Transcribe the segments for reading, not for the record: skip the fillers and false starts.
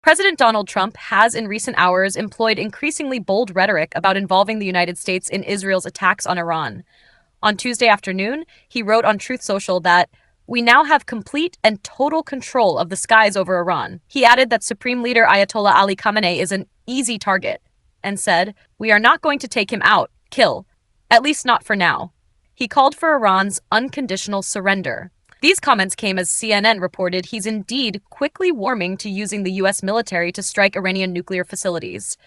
President Donald Trump has in recent hours employed increasingly bold rhetoric about involving the United States in Israel's attacks on Iran. On Tuesday afternoon, he wrote on Truth Social that we now have complete and total control of the skies over Iran. He added that Supreme Leader Ayatollah Ali Khamenei is an easy target and said, we are not going to take him out, kill, at least not for now. He called for Iran's unconditional surrender. These comments came as CNN reported he's indeed quickly warming to using the U.S. military to strike Iranian nuclear facilities.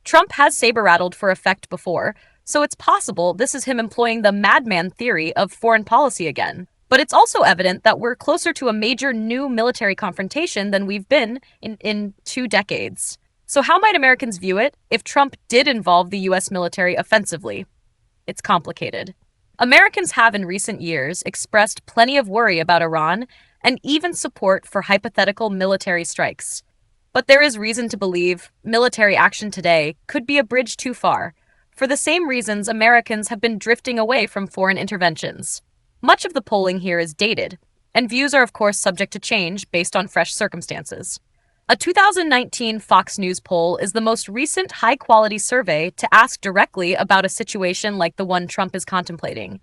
Trump has saber-rattled for effect before, so it's possible this is him employing the madman theory of foreign policy again. But it's also evident that we're closer to a major new military confrontation than we've been in 2 decades. So how might Americans view it if Trump did involve the U.S. military offensively? It's complicated. Americans have in recent years expressed plenty of worry about Iran and even support for hypothetical military strikes. But there is reason to believe military action today could be a bridge too far, for the same reasons Americans have been drifting away from foreign interventions. Much of the polling here is dated, and views are of course subject to change based on fresh circumstances. A 2019 Fox News poll is the most recent high-quality survey to ask directly about a situation like the one Trump is contemplating,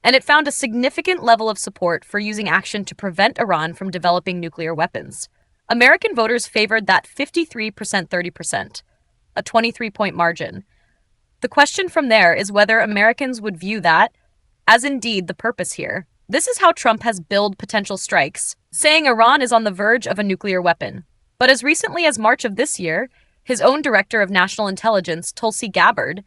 and it found a significant level of support for using action to prevent Iran from developing nuclear weapons. American voters favored that 53% 30%, a 23-point margin. The question from there is whether Americans would view that as indeed the purpose here. This is how Trump has billed potential strikes, saying Iran is on the verge of a nuclear weapon. But as recently as March of this year, his own director of national intelligence, Tulsi Gabbard,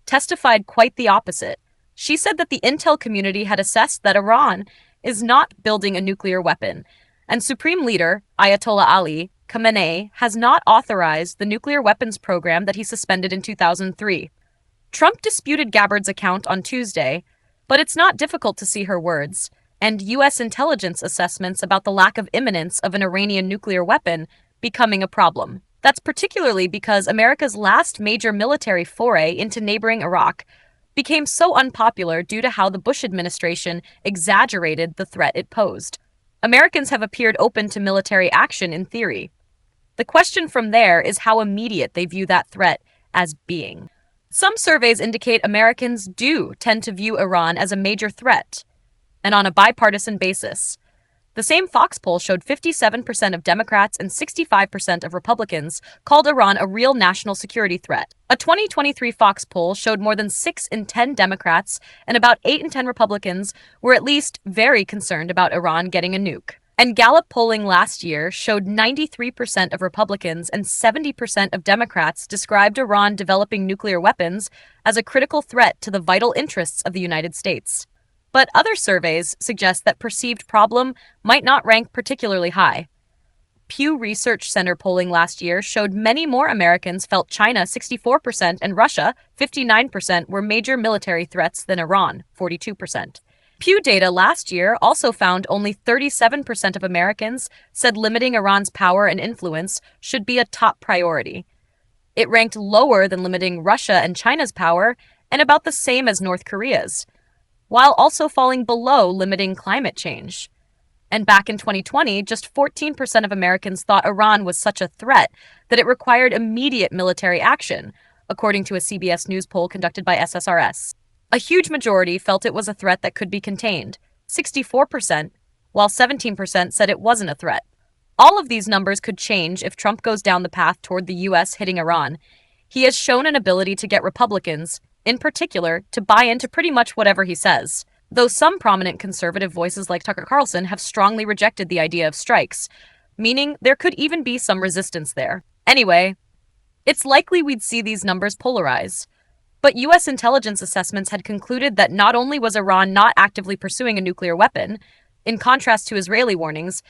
testified quite the opposite. She said that the intel community had assessed that Iran is not building a nuclear weapon, and Supreme Leader Ayatollah Ali Khamenei has not authorized the nuclear weapons program that he suspended in 2003. Trump disputed Gabbard's account on Tuesday, but it's not difficult to see her words, and U.S. intelligence assessments about the lack of imminence of an Iranian nuclear weapon becoming a problem. That's particularly because America's last major military foray into neighboring Iraq became so unpopular due to how the Bush administration exaggerated the threat it posed. Americans have appeared open to military action in theory. The question from there is how immediate they view that threat as being. Some surveys indicate Americans do tend to view Iran as a major threat, and on a bipartisan basis. The same Fox poll showed 57% of Democrats and 65% of Republicans called Iran a real national security threat. A 2023 Fox poll showed more than 6 in 10 Democrats and about 8 in 10 Republicans were at least very concerned about Iran getting a nuke. And Gallup polling last year showed 93% of Republicans and 70% of Democrats described Iran developing nuclear weapons as a critical threat to the vital interests of the United States. But other surveys suggest that perceived problem might not rank particularly high. Pew Research Center polling last year showed many more Americans felt China 64% and Russia 59% were major military threats than Iran 42%. Pew data last year also found only 37% of Americans said limiting Iran's power and influence should be a top priority. It ranked lower than limiting Russia and China's power and about the same as North Korea's, while also falling below limiting climate change. And back in 2020, just 14% of Americans thought Iran was such a threat that it required immediate military action, according to a CBS News poll conducted by SSRS. A huge majority felt it was a threat that could be contained, 64%, while 17% said it wasn't a threat. All of these numbers could change if Trump goes down the path toward the U.S. hitting Iran. He has shown an ability to get Republicans, in particular, to buy into pretty much whatever he says, though some prominent conservative voices like Tucker Carlson have strongly rejected the idea of strikes, meaning there could even be some resistance there. Anyway, it's likely we'd see these numbers polarize. But U.S. intelligence assessments had concluded that not only was Iran not actively pursuing a nuclear weapon, in contrast to Israeli warnings,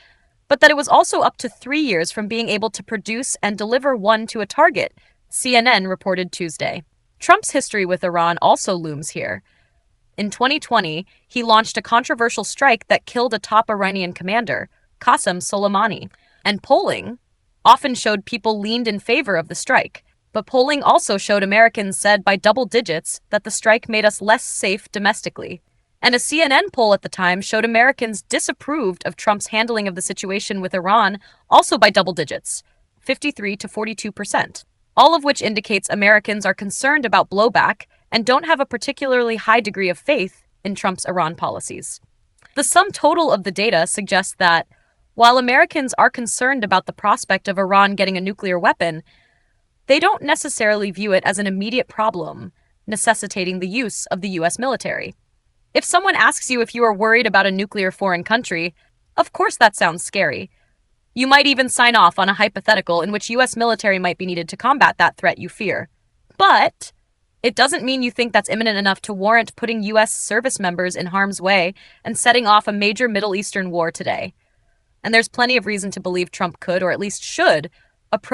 but that it was also up to 3 years from being able to produce and deliver one to a target, CNN reported Tuesday. Trump's history with Iran also looms here. In 2020, he launched a controversial strike that killed a top Iranian commander, Qasem Soleimani, and polling often showed people leaned in favor of the strike. But polling also showed Americans said by double digits that the strike made us less safe domestically. And a CNN poll at the time showed Americans disapproved of Trump's handling of the situation with Iran also by double digits, 53 to 42%, all of which indicates Americans are concerned about blowback and don't have a particularly high degree of faith in Trump's Iran policies. The sum total of the data suggests that, while Americans are concerned about the prospect of Iran getting a nuclear weapon, they don't necessarily view it as an immediate problem necessitating the use of the U.S. military. If someone asks you if you are worried about a nuclear foreign country, of course that sounds scary. You might even sign off on a hypothetical in which U.S. military might be needed to combat that threat you fear. But it doesn't mean you think that's imminent enough to warrant putting U.S. service members in harm's way and setting off a major Middle Eastern war today. And there's plenty of reason to believe Trump could, or at least should, approach